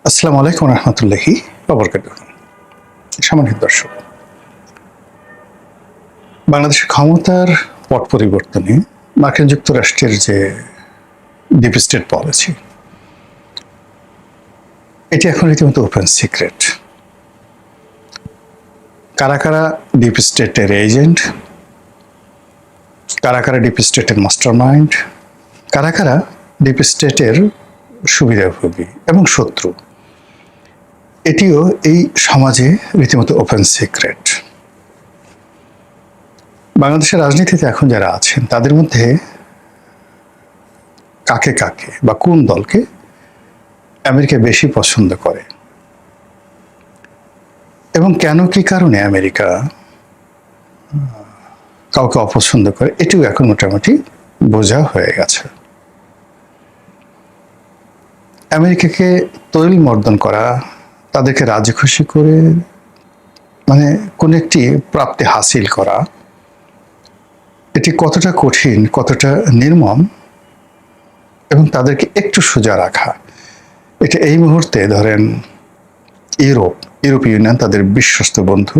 আসসালামু আলাইকুম রহমতুল্লাহি ওয়া সম্মানিত দর্শক, বাংলাদেশের ক্ষমতার পট পরিবর্তনে মার্কিন যুক্তরাষ্ট্রের যে ডিপ স্টেট পলিসি, এটি এখন রীতিমতো ওপেন সিক্রেট। কারা কারা ডিপ স্টেটের এজেন্ট, কারা কারা ডিপ স্টেটের মাস্টার মাইন্ড, কারা কারা ডিপ স্টেটের সুবিধাভোগী এবং শত্রু, এটিও এই সমাজে রীতিমতো ওপেন সিক্রেট। বাংলাদেশের রাজনীতিতে এখন যারা আছেন তাদের মধ্যে কাকে কাকে বা কোন দলকে আমেরিকা বেশি পছন্দ করে এবং কেন কি কারণে আমেরিকা কাউকে অপছন্দ করে, এটিও এখন মোটামুটি বোঝা হয়ে গেছে। আমেরিকাকে তৈল মর্দন করা, তাদেরকে রাজি খুশি করে কোন একটি প্রাপ্তি হাসিল করা, এটি কতটা কঠিন, কতটা নির্মম, এবং তাদেরকে একটু সোজা রাখা, এটা এই মুহূর্তে ধরেন ইউরোপীয় ইউনিয়ন তাদের বিশ্বস্ত বন্ধু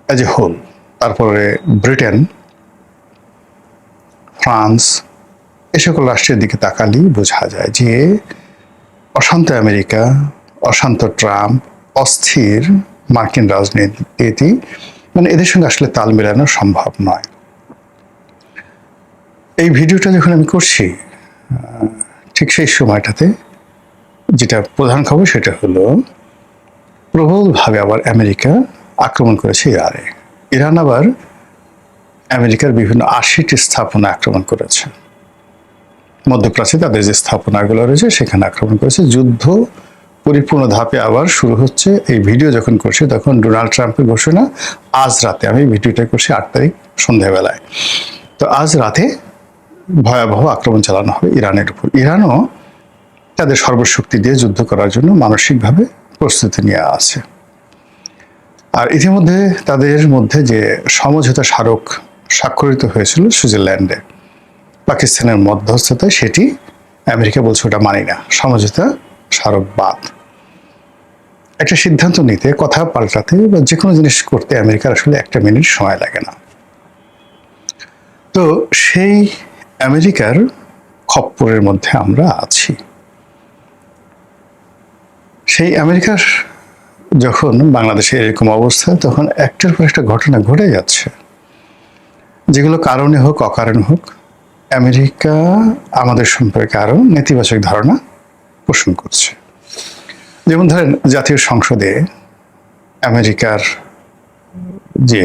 অ্যাজ এ হোল, তারপরে ব্রিটেন, ফ্রান্স, এ সকল রাষ্ট্রের দিকে তাকালেই বোঝা যায় যে অশান্ত আমেরিকা, অশান্ত ট্রাম্প, অস্থির মার্কিন রাজনীতি, এদের সঙ্গে আসলে তাল মেলানো সম্ভব নয়। এই ভিডিওটা যখন আমি করছি, ঠিক সেই সময়টাতে যেটা প্রধান খবর সেটা হলো প্রবলভাবে আবার আমেরিকা আক্রমণ করেছে ইরানে। ইরান আবার আমেরিকার বিভিন্ন 80টি স্থাপনা আক্রমণ করেছে। মধ্যপ্রাচ্যে তাদের যে স্থাপনাগুলো রয়েছে সেখানে আক্রমণ করেছে। যুদ্ধ পরিপূর্ণ ধাপে আবার শুরু হচ্ছে। এই ভিডিও যখন করছি তখন ডোনাল্ড ট্রাম্পের ঘোষণা আজ রাতে, আমি ভিডিওটা করছি 8 তারিখ সন্ধ্যাবেলায়, তো আজ রাতে ভয়াবহ আক্রমণ চালানো হবে ইরানের উপর। ইরানও তাদের সর্বশক্তি দিয়ে যুদ্ধ করার জন্য মানসিকভাবে প্রস্তুতি নিয়ে আছে। আর ইতিমধ্যে তাদের মধ্যে যে সমঝোতা স্মারক স্বাক্ষরিত হয়েছিল সুইজারল্যান্ডে পাকিস্তানের মধ্যস্থতায়, সেটি আমেরিকা বলছে ওটা মানি না, সমঝোতা স্মারক বাদ। একটা সিদ্ধান্ত নিতে, কথা পাল্টাতে বা যে কোনো জিনিস করতে আমেরিকার আসলে 1 মিনিট সময় লাগে না। তো সেই আমেরিকার খপ্পরের মধ্যে আমরা আছি। সেই আমেরিকার যখন বাংলাদেশে এরকম অবস্থা, তখন একটার পর একটা ঘটনা ঘটে যাচ্ছে, যেগুলো কারণে হোক অকারণে হোক আমেরিকা আমাদের সম্পর্কে আরো নেতিবাচক ধারণা পোষণ করছে। যেমন ধরেন, জাতীয় সংসদে আমেরিকার যে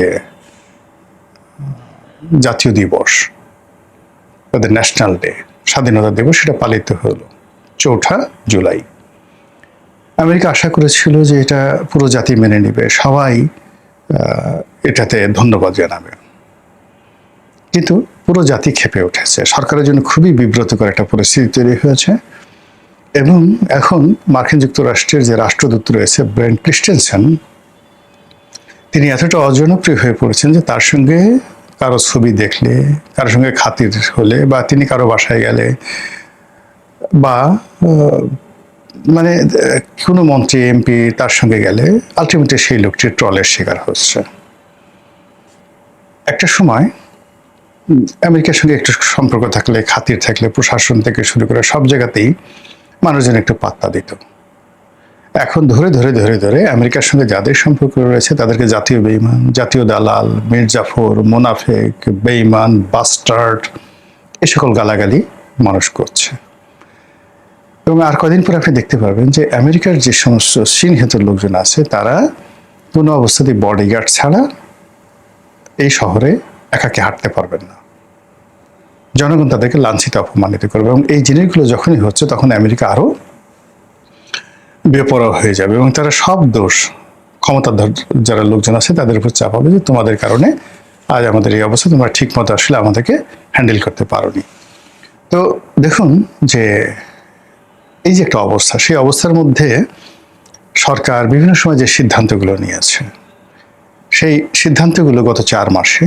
জাতীয় দিবস, তাদের ন্যাশনাল ডে, স্বাধীনতা দিবস, সেটা পালিত হলো 4 জুলাই। আমেরিকা আশা করেছিল যে এটা পুরো জাতি মেনে নেবে, সবাই এটাতে ধন্যবাদ জানাবে, কিন্তু পুরো জাতি ক্ষেপে উঠেছে। সরকারের জন্য খুবই বিব্রতকর একটা পরিস্থিতি তৈরি হয়েছে। এবং এখন মার্কিন যুক্তরাষ্ট্রের যে রাষ্ট্রদূত রয়েছে ব্রেন্ট ক্রিস্টেনসেন, তিনি এতটা অজনপ্রিয় হয়ে পড়েছেন যে তার সঙ্গে কারো ছবি দেখলে, কারোর সঙ্গে খাতির হলে, বা তিনি কারো বাসায় গেলে, বা কোনো মন্ত্রী এমপি তার সঙ্গে গেলে আলটিমেটলি সেই লোকটি ট্রলের শিকার হচ্ছে। একটা সময় আমেরিকার সঙ্গে একটু সম্পর্ক থাকলে, খাতির থাকলে, প্রশাসন থেকে শুরু করে সব জায়গাতেই মানুষজন একটু পাত্তা দিত। এখন ধরে ধরে ধরে ধরে আমেরিকার সঙ্গে যাদের সম্পর্ক রয়েছে তাদেরকে জাতীয় বেঈমান, জাতীয় দালাল, মির্জাফর, মোনাফেক, বেঈমান, বাস্টার্ড, এ সকল গালাগালি মানুষ করছে। এবং আর কদিন পর আপনি দেখতে পারবেন যে আমেরিকার যে সমস্ত সিনহেতুর লোকজন আছে, তারা কোনো অবস্থাতেই বডিগার্ড ছাড়া এই শহরে একাকে হাঁটতে পারবেন না। জনগণ তাদেরকে লাঞ্ছিত, অপমানিত করবে। এবং এই জিনিসগুলো যখনই হচ্ছে তখন আমেরিকা আরো বেপরোয়া হয়ে যাবে এবং তারা সব দোষ ক্ষমতাধর যারা লোকজন আছে তাদের উপর চাপাবে যে তোমাদের কারণে আজ আমাদের এই অবস্থা, তোমরা ঠিক মতো আসলে আমাদেরকে হ্যান্ডেল করতে পারোনি। তো দেখুন যে এই যে একটা অবস্থা, সেই অবস্থার মধ্যে সরকার বিভিন্ন সময় যে সিদ্ধান্তগুলো নিয়েছে, সেই সিদ্ধান্তগুলো গত 4 মাসে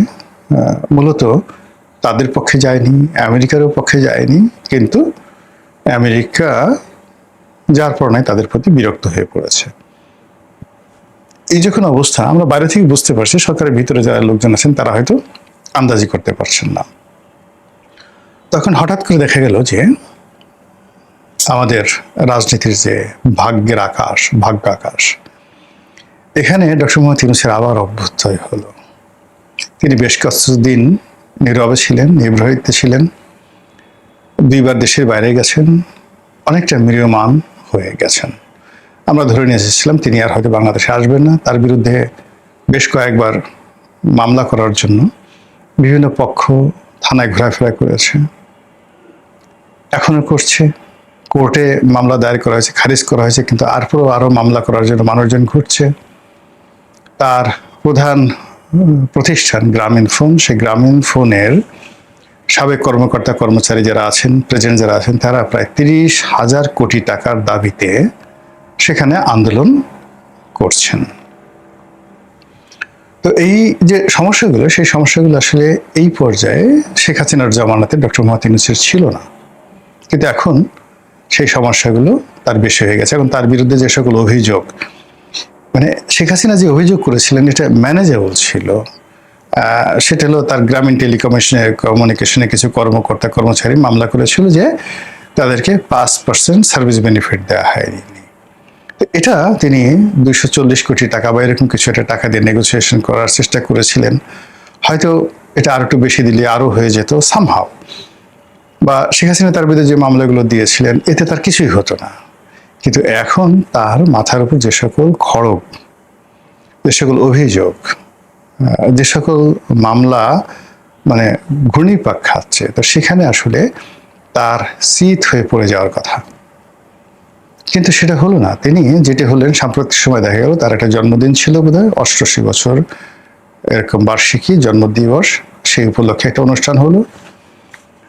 মূলত তাদের পক্ষে যায়নি, আমেরিকারও পক্ষে যায়নি, কিন্তু আমেরিকা যার কারণে তাদের প্রতি বিরক্ত হয়ে পড়েছে। এই যখন অবস্থা, আমরা বাইরে থেকে বুঝতে পারছি, সরকারের ভিতরে যারা লোকজন আছেন তারা হয়তো আন্দাজি করতে পারছেন না। তখন হঠাৎ করে দেখা গেল যে আমাদের রাজনীতির যে ভাগ্য আকাশ, এখানে ডক্টর মোহাম্মদ ইউনূসের আবার অভ্যুদয় হলো। তিনি বেশ কিছুদিন নীরবে ছিলেন, নিভৃতে ছিলেন, 2বার দেশের বাইরে গেছেন, অনেকটা ম্রিয়মাণ হয়ে গেছেন। আমরা ধরে নিয়ে এসেছিলাম তিনি আর হয়তো বাংলাদেশে আসবেন না। তার বিরুদ্ধে বেশ কয়েকবার মামলা করার জন্য বিভিন্ন পক্ষ থানায় ঘোরাফেরা করেছে, এখনো করছে। কোর্টে মামলা দায়ের করা হয়েছে, খারিজ করা হয়েছে, কিন্তু আরও মামলা করার জন্য মানুষজন ঘুরছে। তার প্রধান প্রতিষ্ঠান গ্রামীণ ফোন, সেই গ্রামীণ ফোনের সাবেক কর্মকর্তা কর্মচারী যারা আছেন, প্রেজেন্ট যারা আছেন, তারা প্রায় 30,000 কোটি টাকার দাবিতে সেখানে আন্দোলন করছেন। তো এই যে সমস্যাগুলো, সেই সমস্যাগুলো আসলে এই পর্যায়ে শেখ হাসিনার জামানাতে ডক্টর মোহাম্মদ ইউনূসের ছিল না, কিন্তু এখন সেই সমস্যাগুলো তার বেশি হয়ে গেছে। এখন তার বিরুদ্ধে যে সকল অভিযোগ, মানে শেখ হাসিনা যে অভিযোগ করেছিলেন এটা ম্যানেজেবল ছিল। সেটা হলো তার গ্রামীণ কমিউনিকেশনে কিছু কর্মকর্তা কর্মচারী মামলা করেছিল যে তাদেরকে 5% সার্ভিস বেনিফিট দেওয়া হয়নি। এটা তিনি 240 কোটি টাকা বা এরকম কিছু একটা টাকা দিয়ে নেগোসিয়েশন করার চেষ্টা করেছিলেন। হয়তো এটা আর একটু বেশি দিলে আরও হয়ে যেত সামহাও। বা শেখ হাসিনা তার বিরুদ্ধে যে মামলাগুলো দিয়েছিলেন এতে তার কিছুই হতো না। কিন্তু এখন তার মাথার উপর যে সকল খড়গ, যে সকল অভিযোগ, যে সকল মামলা মানে ঘূর্ণিপাক খাচ্ছে, তো সেখানে আসলে তার শীত হয়ে পড়ে যাওয়ার কথা, কিন্তু সেটা হলো না। তিনি যেটি হলেন, সাম্প্রতিক সময় দেখা গেল তার একটা জন্মদিন ছিল বোধহয়, 88 বছর এরকম বার্ষিকী জন্মদিবস, সেই উপলক্ষে একটা অনুষ্ঠান হলো।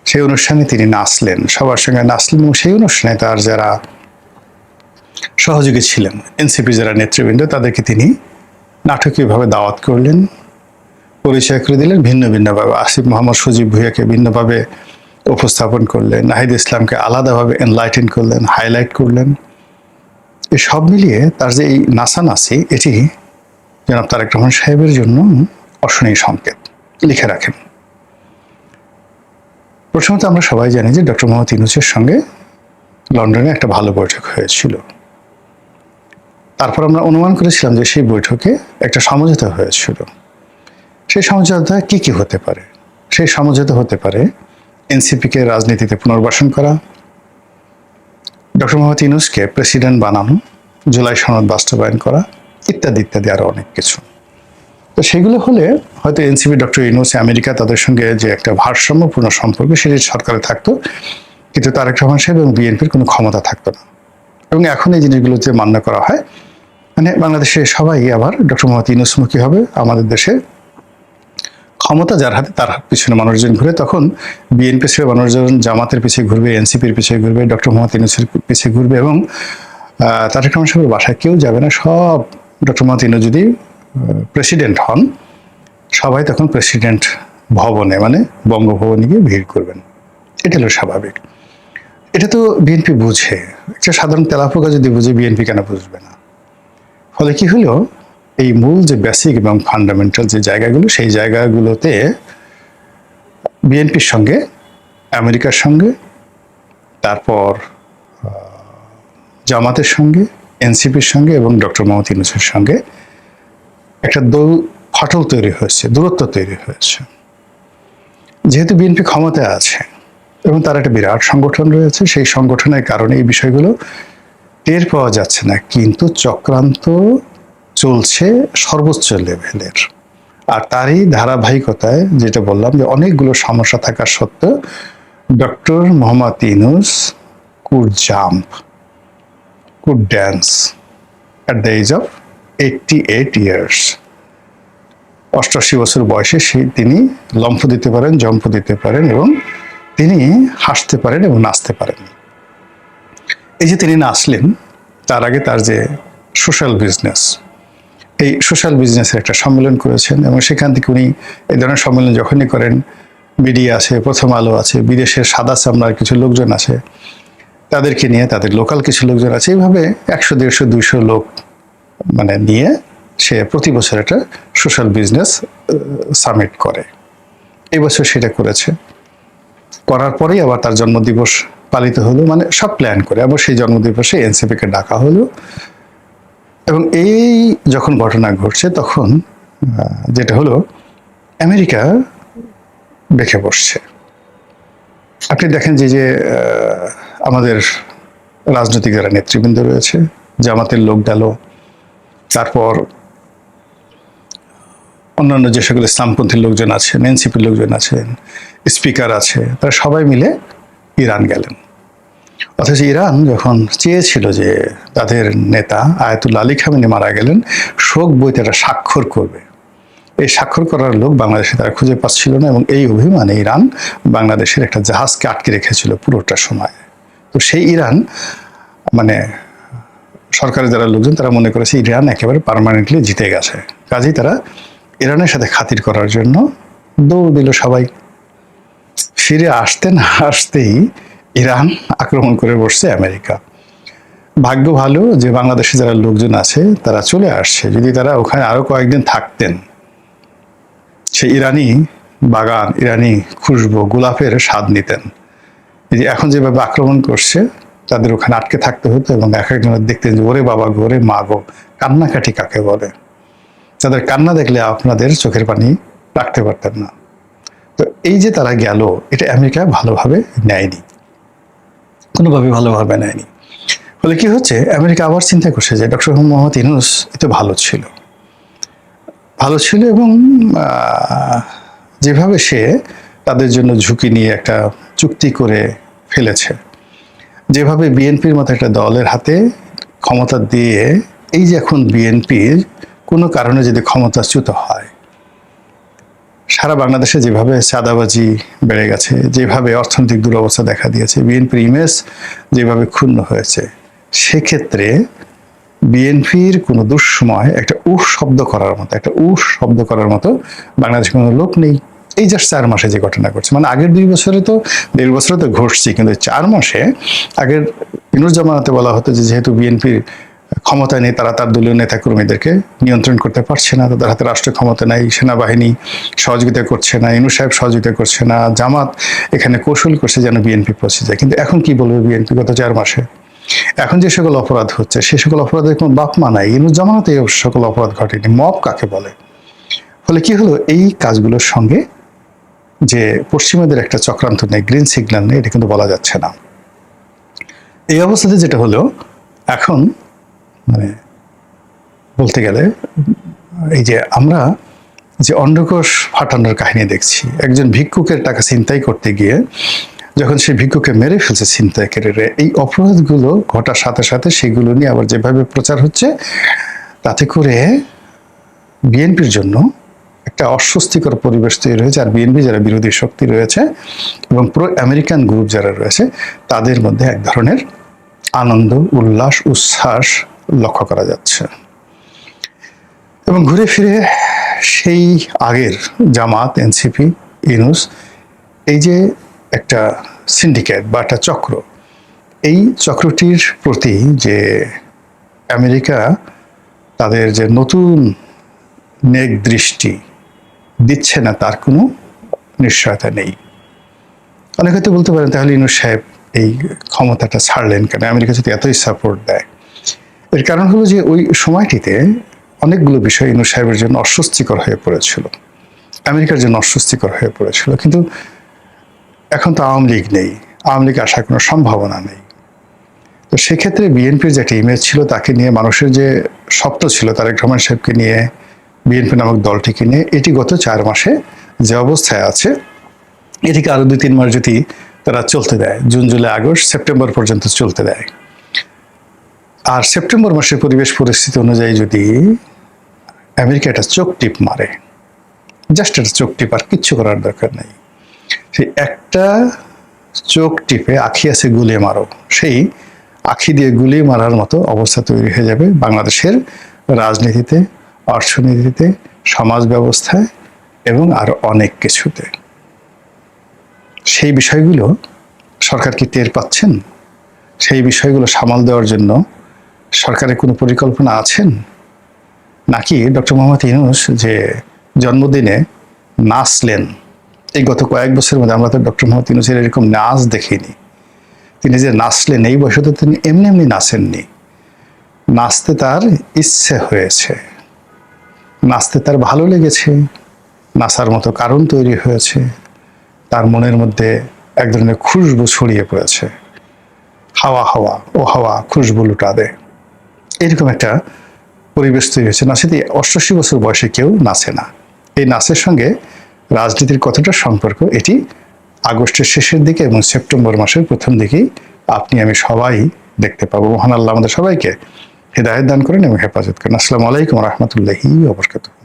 সেই অনুষ্ঠানে তিনি নাচলেন, সবার সঙ্গে নাচলেন, এবং সেই অনুষ্ঠানে তার যারা সহযোগী ছিলেন, এনসিপি যারা নেতৃবৃন্দ, তাদেরকে তিনি নাটকীয়ভাবে দাওয়াত করলেন, পরিচয় করে দিলেন ভিন্ন ভিন্নভাবে। আসিফ মোহাম্মদ সজীব ভুঁইয়াকে ভিন্নভাবে উপস্থাপন করলেন, নাহিদ ইসলামকে আলাদাভাবে এনলাইটেন করলেন, হাইলাইট করলেন। এই সব মিলিয়ে তার যে এই নাচানাচি, এটি জনাব তারেক রহমান সাহেবের জন্য অশনীয় সংকেত। লিখে রাখেন। প্রথমত আমরা সবাই জানি যে ডক্টর মোহাম্মদ ইউনূসের সঙ্গে লন্ডনে একটা ভালো বৈঠক হয়েছিল। তারপর আমরা অনুমান করেছিলাম যে সেই বৈঠকে একটা সমঝোতা হয়েছিল। সেই সমঝোতা কি কি হতে পারে? সেই সমঝোতা হতে পারে এনসিপিকে রাজনীতিতে পুনর্বাসন করা, ডক্টর মোহাম্মদ ইউনূসকে প্রেসিডেন্ট বানানো, জুলাই সনদ বাস্তবায়ন করা, ইত্যাদি ইত্যাদি আরো অনেক কিছু। তো সেগুলো হলে হয়তো এনসিপি, ডক্টর ইউনূস, আমেরিকা, তাদের সঙ্গে যে একটা ভারসাম্যপূর্ণ সম্পর্ক সেটি সরকারে থাকতো, কিন্তু তারেক রহমান সাহেব এবং বিএনপির কোনো ক্ষমতা থাকতো না। এবং এখন এই জিনিসগুলো যে মান্য করা হয়, মানে বাংলাদেশে সবাই আবার ডক্টর মোহাম্মদ ইউনূসমুখী হবে। আমাদের দেশে ক্ষমতা যার হাতে, তার পিছনে মানুষজন ঘুরে। তখন বিএনপি ছেড়ে মানুষজন জামাতের পিছিয়ে ঘুরবে, এনসিপির পিছিয়ে ঘুরবে, ডক্টর মোহাম্মদ ইউনূসের পিছিয়ে ঘুরবে, এবং তারেক রহমান সাহেবের বাসায় কেউ যাবে না। সব ডক্টর মোহাম্মদ ইউনূস যদি প্রেসিডেন্ট হন, সবাই তখন প্রেসিডেন্ট ভবনে, মানে বঙ্গভবনে গিয়ে ভিড় করবেন। এটা হলো স্বাভাবিক। এটা তো বিএনপি বুঝে। একটা সাধারণ তেলাপোকা যদি বুঝে, বিএনপি কেন বুঝবে না? ফলে কি হলো, এই মূল যে বেসিক এবং ফান্ডামেন্টাল যে জায়গাগুলো, সেই জায়গাগুলোতে বিএনপির সঙ্গে, আমেরিকার সঙ্গে, তারপর জামাতের সঙ্গে, এনসিপির সঙ্গে এবং ডক্টর মোহাম্মদ ইউনূসের সঙ্গে একটা ফাটল তৈরি হয়েছে, দূরত্ব তৈরি হয়েছে। যেহেতু বিএনপি ক্ষমতায় আছে এবং তার একটা বিরাট সংগঠন রয়েছে, সেই সংগঠনের কারণে এই বিষয়গুলো টের পাওয়া যাচ্ছে না, কিন্তু চক্রান্ত চলছে সর্বোচ্চ লেভেলের। আর তারই ধারাবাহিকতায় যেটা বললাম যে অনেকগুলো সমস্যা থাকা সত্ত্বেও doctor Mohammad Yunus could jump, could dance at the age of 88 years. 88 বছর বয়সে তিনি লম্ফ দিতে পারেন, জম্প দিতে পারেন, এবং তিনি হাসতে পারেন এবং নাচতে পারেন। এই যে তিনি নাচলেন, তার আগে তার যে সোশ্যাল বিজনেস, এই সোশ্যাল বিজনেসের একটা সম্মেলন করেছেন, এবং সেখান থেকে উনি এই ধরনের সম্মেলন যখনই করেন, মিডিয়া আছে, প্রথম আলো আছে, বিদেশের সাদা চামড়ার কিছু লোকজন আছে, তাদেরকে নিয়ে, তাদের লোকাল কিছু লোকজন আছে, এইভাবে 100, 150, 200 লোক মানে নিয়ে সে প্রতি বছর একটা সোশ্যাল বিজনেস সামিট করে। এই বছর সেটা করেছে। করার পরেই আবার তার জন্মদিবস পালিত হলো, মানে সব প্ল্যান করে আবার সেই জন্মদিবসে এনসিপিকে ডাকা হলো। এবং এই যখন ঘটনা ঘটছে তখন যেটা হলো, আমেরিকা বেঁকে বসছে। আপনি দেখেন যে আমাদের রাজনৈতিক যারা নেতৃবৃন্দ রয়েছে, জামাতের লোক গেল, তারপর অন্যান্য যে সকল ইসলামপন্থী লোকজন আছেন, এনসিপির লোকজন আছেন, স্পিকার আছে, তারা সবাই মিলে ইরান গেলেন। অথচ ইরান যখন চেয়েছিল যে তাদের নেতা আয়াতুল্লাহ আলী খামেনি মারা গেলেন, শোক বইতে একটা স্বাক্ষর করবে, এই স্বাক্ষর করার লোক বাংলাদেশে তারা খুঁজে পাচ্ছিল না, এবং এই অভিমানে ইরান বাংলাদেশের একটা জাহাজকে আটকে রেখেছিল পুরোটা সময়। তো সেই ইরান মানে সরকারের যারা লোকজন তারা মনে করেছে ইরান একেবারে পার্মানেন্টলি জিতে গেছে, কাজেই তারা ইরানের সাথে খাতির করার জন্য দৌড় দিল সবাই। ফিরে আসতেই ইরান আক্রমণ করে বসছে আমেরিকা। ভাগ্য ভালো যে বাংলাদেশে যারা লোকজন আছে তারা চলে আসছে, যদি তারা ওখানে আরো কয়েকদিন থাকতেন, সে ইরানি বাগান, ইরানি খুশবু, গোলাপের স্বাদ নিতেন। এই যে এখন যেভাবে আক্রমণ করছে, তাদের ওখানে আটকে থাকতে হতো, এবং এক একজনের দেখতেন যে ওরে বাবা গো, ওরে মা গো, কান্নাকাটি কাকে বলে। তাদের কান্না দেখলে আপনাদের চোখের পানি রাখতে পারতেন না। তো এই যে তারা গেল, এটা আমেরিকা ভালোভাবে নেয়নি, কোনোভাবে ভালোভাবে নেয়নি। ফলে কি হচ্ছে, আমেরিকা আবার চিন্তা করছে যে ডক্টর মোহাম্মদ ইউনূস এত ভালো ছিল, এবং যেভাবে সে তাদের জন্য ঝুঁকি নিয়ে একটা চুক্তি করে ফেলেছে, যেভাবে বিএনপির মতো একটা দলের হাতে ক্ষমতা দিয়ে, এই যে এখন বিএনপির কোনো কারণে যদি ক্ষমতাচ্যুত হয়, সারা বাংলাদেশে যেভাবে চাঁদাবাজি বেড়ে গেছে, যেভাবে অর্থনৈতিক দুরবস্থা দেখা দিয়েছে, বিএনপির ইমেজ যেভাবে ক্ষুণ্ণ হয়েছে, সেক্ষেত্রে বিএনপির কোনো দুঃসময় একটা শব্দ করার মতো বাংলাদেশে কোনো লোক নেই। এই জাস্ট 4 মাসে যে ঘটনা ঘটছে, মানে আগের 2 বছরে তো 1.5 বছরে তো ঘটছে, কিন্তু 4 মাসে আগের ইউনূস জামানাতে বলা হতো যে যেহেতু বিএনপির ক্ষমতায় নেই, তারা তার দলীয় নেতাকর্মীদেরকে নিয়ন্ত্রণ করতে পারছে না, তাদের হাতে রাষ্ট্র ক্ষমতা নাই, সেনাবাহিনী সহযোগিতা করছে না, ইউনূস সাহেব সহযোগিতা করছে না, জামাত এখানে কৌশল করছে যেন বিএনপি পৌঁছে যায়। কিন্তু এখন কি বলবে বিএনপি গত 4 মাসে? এখন যে সকল অপরাধ হচ্ছে, সে সকল অপরাধের কোনো বাপ মা নাই। ইউনূস জামানাতে এই সকল অপরাধ ঘটেনি। মব কাকে বলে? ফলে কি হলো, এই কাজগুলোর সঙ্গে যে পশ্চিমাদের একটা চক্রান্ত নেই, গ্রিন সিগন্যাল নেই, এটা কিন্তু বলা যাচ্ছে না। এই অবস্থাতে যেটা হলো, এখন মানে বলতে গেলে এই যে আমরা যে অন্ডকোষ ফাটানোর কাহিনী দেখছি, একজন ভিক্ষুকের টাকা ছিনতাই করতে গিয়ে যখন সেই ভিক্ষুকে মেরে ফেলছে ছিনতাইকারীরা, এই অপরাধগুলো ঘটার সাথে সাথে সেগুলো নিয়ে আবার যেভাবে প্রচার হচ্ছে, তাতে করে বিএনপির জন্য একটা অস্বস্তিকর পরিবেশ তৈরি হয়েছে। আর বিএনপি যারা বিরোধী শক্তি রয়েছে এবং প্রো আমেরিকান গ্রুপ যারা রয়েছে, তাদের মধ্যে এক ধরনের আনন্দ, উল্লাস, উচ্ছ্বাস লক্ষ্য করা যাচ্ছে। এবং ঘুরে ফিরে সেই আগের জামাত, এনসিপি, ইউনূস, এই যে একটা সিন্ডিকেট বা একটা চক্র, এই চক্রটির প্রতি যে আমেরিকা তাদের যে নতুন নেক দৃষ্টি দিচ্ছে না, তার কোনো নিশ্চয়তা নেই। অনেকে তো বলতে পারেন, তাহলে ইউনূস সাহেব এই ক্ষমতাটা ছাড়লেন কেন? আমেরিকা যদি এতই সাপোর্ট দেয়। এর কারণ হলো যে ওই সময়টিতে অনেকগুলো বিষয় ইউনূস সাহেবের জন্য অস্বস্তিকর হয়ে পড়েছিল, আমেরিকার জন্য অস্বস্তিকর হয়ে পড়েছিল। কিন্তু এখন তো আওয়ামী লীগ নেই, আওয়ামী লীগ আসার কোনো সম্ভাবনা নেই। তো সেক্ষেত্রে বিএনপির যে একটা ইমেজ ছিল, তাকে নিয়ে মানুষের যে স্বপ্ন ছিল তারেক রহমান সাহেবকে নিয়ে, বিএনপি নামক দলটিকে নিয়ে, এটি গত 4 মাসে যে অবস্থায় আছে, এটিকে আরো 2-3 মাস যদি তারা চলতে দেয়, জুন, জুলাই, আগস্ট, সেপ্টেম্বর পর্যন্ত চলতে দেয়, আর সেপ্টেম্বর মাসের পরিবেশ পরিস্থিতি অনুযায়ী যদি আমেরিকা একটা চোখ টিপ মারে, জাস্ট একটা চোখ টিপ, আর কিচ্ছু করার দরকার নেই, সেই একটা চোখ টিপে আখি আছে গুলিয়ে মারো, সেই আখি দিয়ে গুলিয়ে মারার মতো অবস্থা তৈরি হয়ে যাবে বাংলাদেশের রাজনীতিতে, অর্থনীতিতে, সমাজ ব্যবস্থায় এবং আরো অনেক কিছুতে। সেই বিষয়গুলো সরকার কি টের পাচ্ছেন? সেই বিষয়গুলো সামাল দেওয়ার জন্য সরকারের কোনো পরিকল্পনা আছেন? নাকি ডক্টর মোহাম্মদ ইউনূস যে জন্মদিনে নাচলেন, এই গত কয়েক বছরের মধ্যে আমরা তো ডক্টর মোহাম্মদ ইউনূসের এরকম নাচ দেখিনি। তিনি যে নাচলেন এই বয়সে তো তিনি এমনি এমনি নাচেননি। নাচতে তার ইচ্ছে হয়েছে, নাচতে তার ভালো লেগেছে, নাচার মতো কারণ তৈরি হয়েছে, তার মনের মধ্যে এক ধরনের খুশবু ছড়িয়ে পড়েছে। হাওয়া হাওয়া ও হাওয়া খুশবু লুটা দে, এরকম একটা পরিবেশ তৈরি হয়েছে। নাচে 88 বছর বয়সে কেউ নাচে না। এই নাচের সঙ্গে রাজনীতির কতটা সম্পর্ক, এটি আগস্টের শেষের দিকে এবং সেপ্টেম্বর মাসের প্রথম দিকেই আপনি আমি সবাই দেখতে পাবো। মহান আল্লাহ আমাদের সবাইকে হেদায়েত দান করেন এবং হেফাজত করেন। আসসালামু আলাইকুম ওয়া রাহমাতুল্লাহি ওয়া বারাকাতুহু।